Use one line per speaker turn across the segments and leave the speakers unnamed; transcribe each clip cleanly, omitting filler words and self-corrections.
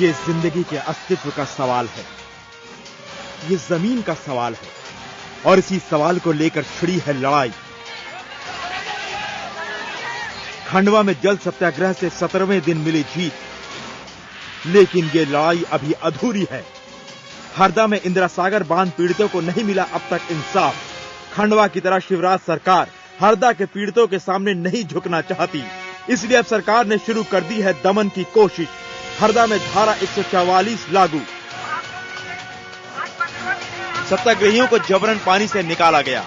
ये जिंदगी के अस्तित्व का सवाल है, ये जमीन का सवाल है और इसी सवाल को लेकर छिड़ी है लड़ाई। खंडवा में जल सत्याग्रह से 17वें दिन मिली जीत, लेकिन ये लड़ाई अभी अधूरी है। हरदा में इंदिरा सागर बांध पीड़ितों को नहीं मिला अब तक इंसाफ। खंडवा की तरह शिवराज सरकार हरदा के पीड़ितों के सामने नहीं झुकना चाहती, इसलिए अब सरकार ने शुरू कर दी है दमन की कोशिश। हरदा में धारा 144 लागू, सत्याग्रहियों को जबरन पानी से निकाला गया।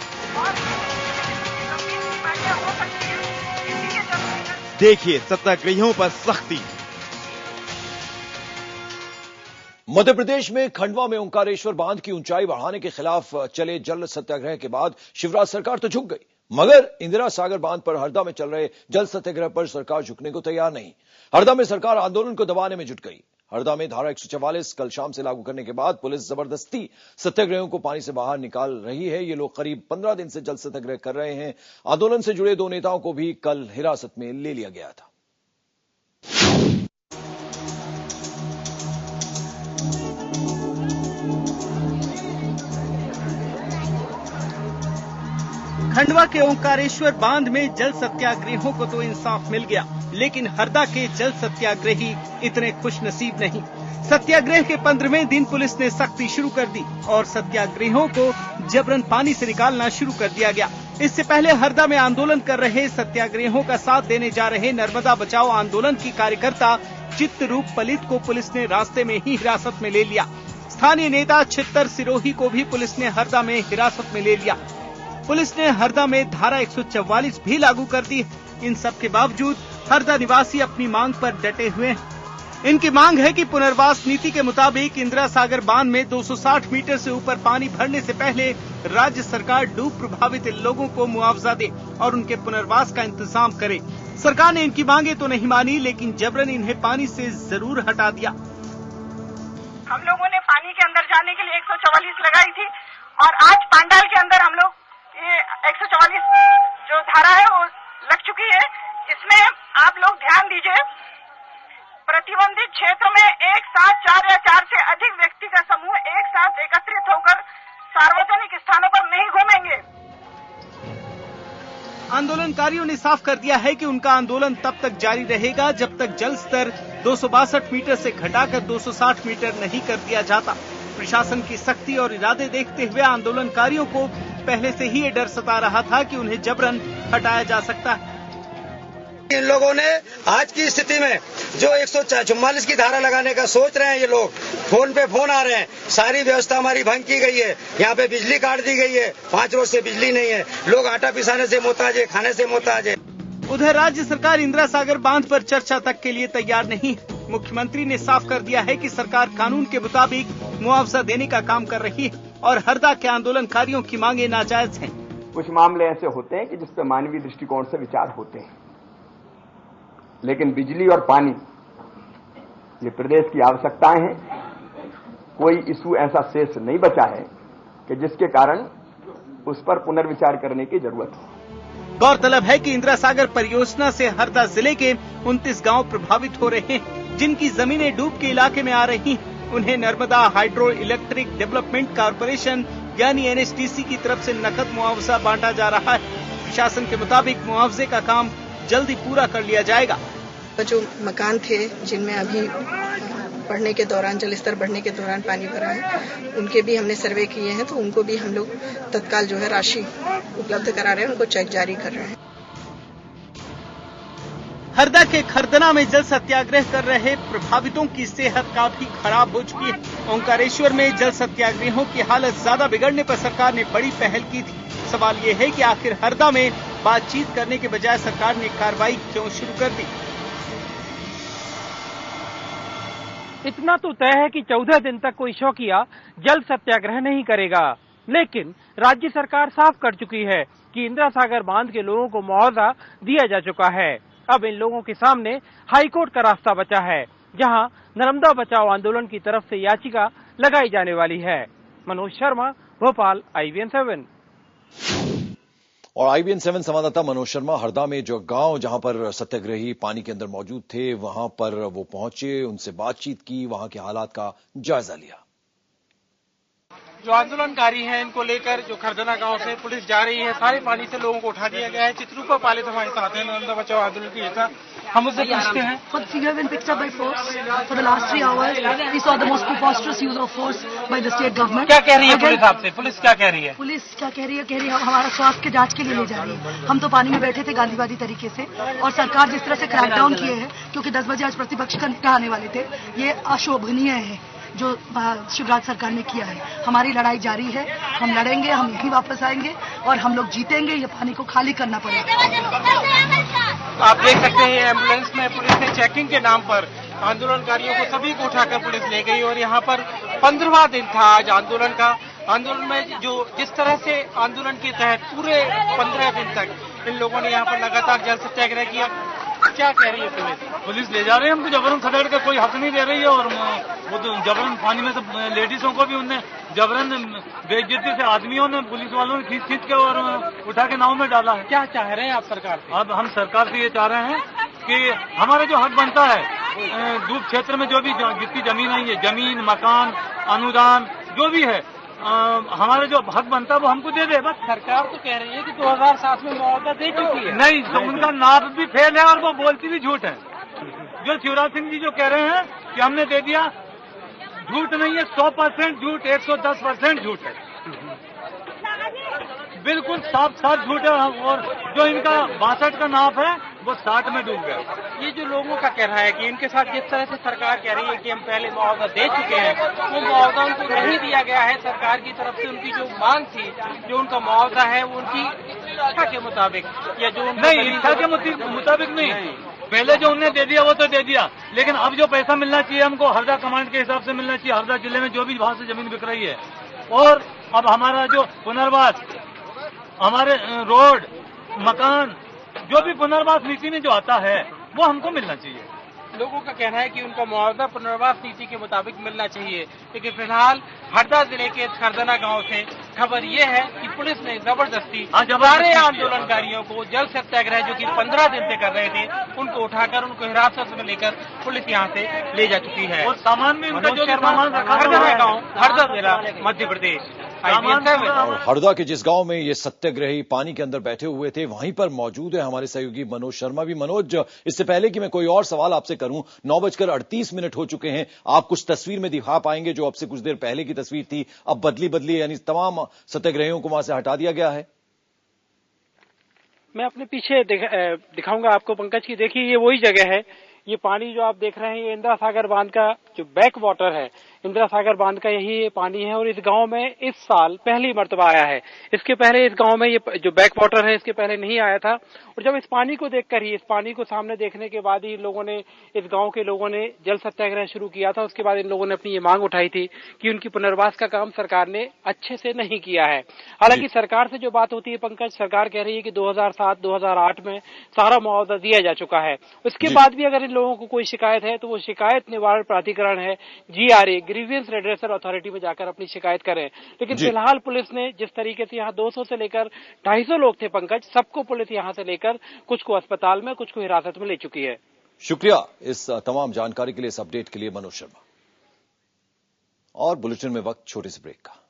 देखिए सत्याग्रहियों पर सख्ती।
मध्य प्रदेश में खंडवा में ओंकारेश्वर बांध की ऊंचाई बढ़ाने के खिलाफ चले जल सत्याग्रह के बाद शिवराज सरकार तो झुक गई, मगर इंदिरा सागर बांध पर हरदा में चल रहे जल सत्याग्रह पर सरकार झुकने को तैयार नहीं। हरदा में सरकार आंदोलन को दबाने में जुट गई। हरदा में धारा 144 कल शाम से लागू करने के बाद पुलिस जबरदस्ती सत्याग्रहियों को पानी से बाहर निकाल रही है। ये लोग करीब 15 दिन से जल सत्याग्रह कर रहे हैं। आंदोलन से जुड़े 2 नेताओं को भी कल हिरासत में ले लिया गया था।
खंडवा के ओंकारेश्वर बांध में जल सत्याग्रहियों को तो इंसाफ मिल गया, लेकिन हरदा के जल सत्याग्रही इतने खुश नसीब नहीं। सत्याग्रह के 15वें दिन पुलिस ने सख्ती शुरू कर दी और सत्याग्रहियों को जबरन पानी से निकालना शुरू कर दिया गया। इससे पहले हरदा में आंदोलन कर रहे सत्याग्रहियों का साथ देने जा रहे नर्मदा बचाओ आंदोलन की कार्यकर्ता चित्तरूप पलित को पुलिस ने रास्ते में ही हिरासत में ले लिया। स्थानीय नेता छित्तर सिरोही को भी पुलिस ने हरदा में हिरासत में ले लिया। पुलिस ने हरदा में धारा 144 भी लागू कर दी। इन सब के बावजूद हरदा निवासी अपनी मांग पर डटे हुए हैं। इनकी मांग है कि पुनर्वास नीति के मुताबिक इंदिरा सागर बांध में 260 मीटर से ऊपर पानी भरने से पहले राज्य सरकार डूब प्रभावित लोगों को मुआवजा दे और उनके पुनर्वास का इंतजाम करे। सरकार ने इनकी मांगे तो नहीं मानी, लेकिन जबरन इन्हें पानी से जरूर हटा दिया।
हम लोगों ने पानी के अंदर जाने के लिए 144 लगाई थी और आज पांडाल के अंदर हम लोग ये 144 जो धारा है वो लग चुकी है। इसमें आप लोग ध्यान दीजिए, प्रतिबंधित क्षेत्र में एक साथ 4 या 4 से अधिक व्यक्ति का समूह एक साथ एकत्रित होकर सार्वजनिक स्थानों पर नहीं घूमेंगे।
आंदोलनकारियों ने साफ कर दिया है कि उनका आंदोलन तब तक जारी रहेगा जब तक जल स्तर 262 मीटर से घटाकर 260 मीटर नहीं कर दिया जाता। प्रशासन की सख्ती और इरादे देखते हुए आंदोलनकारियों को पहले से ही ये डर सता रहा था कि उन्हें जबरन हटाया जा सकता है।
इन लोगों ने आज की स्थिति में जो 144 की धारा लगाने का सोच रहे हैं, ये लोग फोन पे फोन आ रहे हैं। सारी व्यवस्था हमारी भंग की गई है। यहाँ पे बिजली काट दी गई है, 5 रोज से बिजली नहीं है। लोग आटा पिसाने से मोहताज है, खाने से मोहताज है।
उधर राज्य सरकार इंदिरा सागर बांध पर चर्चा तक के लिए तैयार नहीं। मुख्यमंत्री ने साफ कर दिया है कि सरकार कानून के मुताबिक मुआवजा देने का काम कर रही है और हरदा के आंदोलनकारियों की मांगे नाजायज हैं।
कुछ मामले ऐसे होते हैं कि जिस पर मानवीय दृष्टिकोण से विचार होते हैं, लेकिन बिजली और पानी ये प्रदेश की आवश्यकताएं हैं। कोई इशू ऐसा शेष नहीं बचा है कि जिसके कारण उस पर पुनर्विचार करने की जरूरत है।
गौरतलब है कि इंदिरा सागर परियोजना से हरदा जिले के 29 गांव प्रभावित हो रहे हैं, जिनकी जमीनें डूब के इलाके में आ रही हैं। उन्हें Narmada hydro electric development corporation यानी NHTC की तरफ से नकद मुआवजा बांटा जा रहा है। प्रशासन के मुताबिक मुआवजे का काम जल्दी पूरा कर लिया जाएगा।
जो मकान थे जिनमें अभी बढ़ने के दौरान जलस्तर बढ़ने के दौरान पानी भरा है, उनके भी हमने सर्वे किए हैं, तो उनको भी हम लोग तत्काल जो है राशि उपलब्ध करा रहे हैं, उनको चेक जारी कर रहे हैं।
हरदा के खरदना में जल सत्याग्रह कर रहे प्रभावितों की सेहत काफी खराब हो चुकी है। ओंकारेश्वर में जल सत्याग्रहियों की हालत ज्यादा बिगड़ने पर सरकार ने बड़ी पहल की थी। सवाल ये है कि आखिर हरदा में बातचीत करने के बजाय सरकार ने कार्रवाई क्यों शुरू कर दी।
इतना तो तय है कि 14 दिन तक कोई शौकिया जल सत्याग्रह नहीं करेगा, लेकिन राज्य सरकार साफ कर चुकी है कि इंदिरा सागर बांध के लोगों को मुआवजा दिया जा चुका है। अब इन लोगों के सामने हाईकोर्ट का रास्ता बचा है, जहां नर्मदा बचाओ आंदोलन की तरफ से याचिका लगाई जाने वाली है। मनोज शर्मा, भोपाल, IVN7।
और IBN 7 संवाददाता मनोज शर्मा हरदा में जो गांव जहां पर सत्याग्रही पानी के अंदर मौजूद थे वहां पर वो पहुंचे, उनसे बातचीत की, वहां के हालात का जायजा लिया।
जो आंदोलनकारी हैं इनको लेकर जो खरदना गांव से पुलिस जा रही है, सारे पानी से लोगों को उठा दिया गया है। चित्रूपा पालित हमारे साथ हैं, नर्मदा बचाओ आंदोलन की नेता, हम उससे पूछते हैं।
We have been picked up by force for the last 3 hours. We saw the most preposterous use of force by the state government.
क्या कह रही है पुलिस आपसे? पुलिस क्या कह रही है?
पुलिस क्या कह रही है? कह रही है हमारा स्वास्थ्य के जांच के लिए ले जा रही है। हम तो पानी में बैठे थे गांधीवादी तरीके से, और सरकार जिस तरह से क्रैकडाउन किए हैं, क्योंकि 10 बजे आज प्रतिपक्ष का आने वाले थे, ये अशोभनीय है जो शिवराज सरकार ने किया है। हमारी लड़ाई जारी है, हम लड़ेंगे, हम यहीं वापस आएंगे और हम लोग जीतेंगे। ये पानी को खाली करना पड़ेगा।
आप देख सकते हैं एम्बुलेंस में पुलिस ने चेकिंग के नाम पर आंदोलनकारियों को सभी को उठाकर पुलिस ले गई, और यहाँ पर 15वां दिन था आज आंदोलन का। आंदोलन में जो जिस तरह से आंदोलन के तहत पूरे 15 दिन तक इन लोगों ने यहाँ पर लगातार जल सत्याग्रह किया। क्या कह रही है पुलिस?
पुलिस ले जा रहे हैं हमको जबरन खदेड़ के, कोई हक नहीं दे रही है, और वो तो जबरन पानी में से लेडीजों को भी उनने जबरन बेइज्जती से आदमियों ने, पुलिस वालों ने खींच के और उठा के नाव में डाला है।
क्या चाह रहे हैं आप सरकार से?
अब हम सरकार से ये चाह रहे हैं कि हमारा जो हक बनता है, दूर क्षेत्र में जो भी जितनी जमीन है, ये जमीन, मकान, अनुदान जो भी है, हमारा जो हक बनता है वो हमको दे दे बस।
सरकार तो कह रही है कि 2007 में मुआवजा दे चुकी है।
नहीं, तो उनका नाप भी फेल है और वो बोलती भी झूठ है। जो शिवराज सिंह जी जो कह रहे हैं कि हमने दे दिया, झूठ नहीं है, 100% झूठ, 110% झूठ है, बिल्कुल साफ साफ झूठ है। और जो इनका 62 का नाप है वो 60 में डूब गया।
ये जो लोगों का कहना है कि इनके साथ जिस तरह से सरकार कह रही है कि हम पहले मुआवजा दे चुके हैं, वो मुआवजा उनको नहीं दिया गया है। सरकार की तरफ से उनकी जो मांग थी, जो उनका मुआवजा है वो उनकी इच्छा के मुताबिक, या जो
नहीं, इच्छा के मुताबिक नहीं, पहले जो उन्होंने दे दिया वो तो दे दिया, लेकिन अब जो पैसा मिलना चाहिए हमको हरदा कमांड के हिसाब से मिलना चाहिए। हरदा जिले में जो भी वहां से जमीन बिक रही है, और अब हमारा जो पुनर्वास, हमारे रोड, मकान, जो भी पुनर्वास नीति में जो आता है वो हमको मिलना चाहिए।
लोगों का कहना है कि उनका मुआवजा पुनर्वास नीति के मुताबिक मिलना चाहिए, लेकिन फिलहाल हरदा जिले के खरदना गांव से खबर ये है कि पुलिस ने जबरदस्ती सारे आंदोलनकारियों को जल सत्याग्रह जो कि 15 दिन से कर रहे थे, उनको उठाकर उनको हिरासत में लेकर पुलिस यहाँ से ले जा चुकी है।
और सामान भी उनका जो सामान रखा
खरदना गाँव, हरदा जिला, मध्य प्रदेश।
और हरदा के जिस गांव में ये सत्याग्रही पानी के अंदर बैठे हुए थे, वहीं पर मौजूद है हमारे सहयोगी मनोज शर्मा भी। मनोज, इससे पहले कि मैं कोई और सवाल आपसे करूं, 9:38 हो चुके हैं, आप कुछ तस्वीर में दिखा पाएंगे जो अब से कुछ देर पहले की तस्वीर थी, अब बदली यानी तमाम सत्याग्रहियों को वहां से हटा दिया गया है?
मैं अपने पीछे दिखाऊंगा आपको पंकज की। देखिए, ये वही जगह है, ये पानी जो आप देख रहे हैं, ये इंदिरा सागर बांध का जो बैक वाटर है, इंदिरा सागर बांध का यही ये पानी है। और इस गांव में इस साल पहली मर्तबा आया है। इसके पहले इस गांव में ये जो बैक वाटर है, इसके पहले नहीं आया था। और जब इस पानी को देखकर ही, इस पानी को सामने देखने के बाद ही लोगों ने, इस गांव के लोगों ने जल सत्याग्रह शुरू किया था। उसके बाद इन लोगों ने अपनी ये मांग उठाई थी कि उनकी पुनर्वास का काम सरकार ने अच्छे से नहीं किया है। हालांकि सरकार से जो बात होती है पंकज, सरकार कह रही है कि 2007-2008 में सारा मुआवजा दिया जा चुका है। उसके बाद भी अगर इन लोगों को कोई शिकायत है तो वो शिकायत निवारण प्राधिकरण है, GRA, ग्रीवियंस रेड्रेसल अथॉरिटी में जाकर अपनी शिकायत करें। लेकिन फिलहाल पुलिस ने जिस तरीके से यहाँ 200 से लेकर 250 लोग थे पंकज, सबको पुलिस यहाँ से लेकर कुछ को अस्पताल में, कुछ को हिरासत में ले चुकी है।
शुक्रिया इस तमाम जानकारी के लिए, इस अपडेट के लिए मनोज शर्मा। और बुलेटिन में वक्त छोटे से ब्रेक का।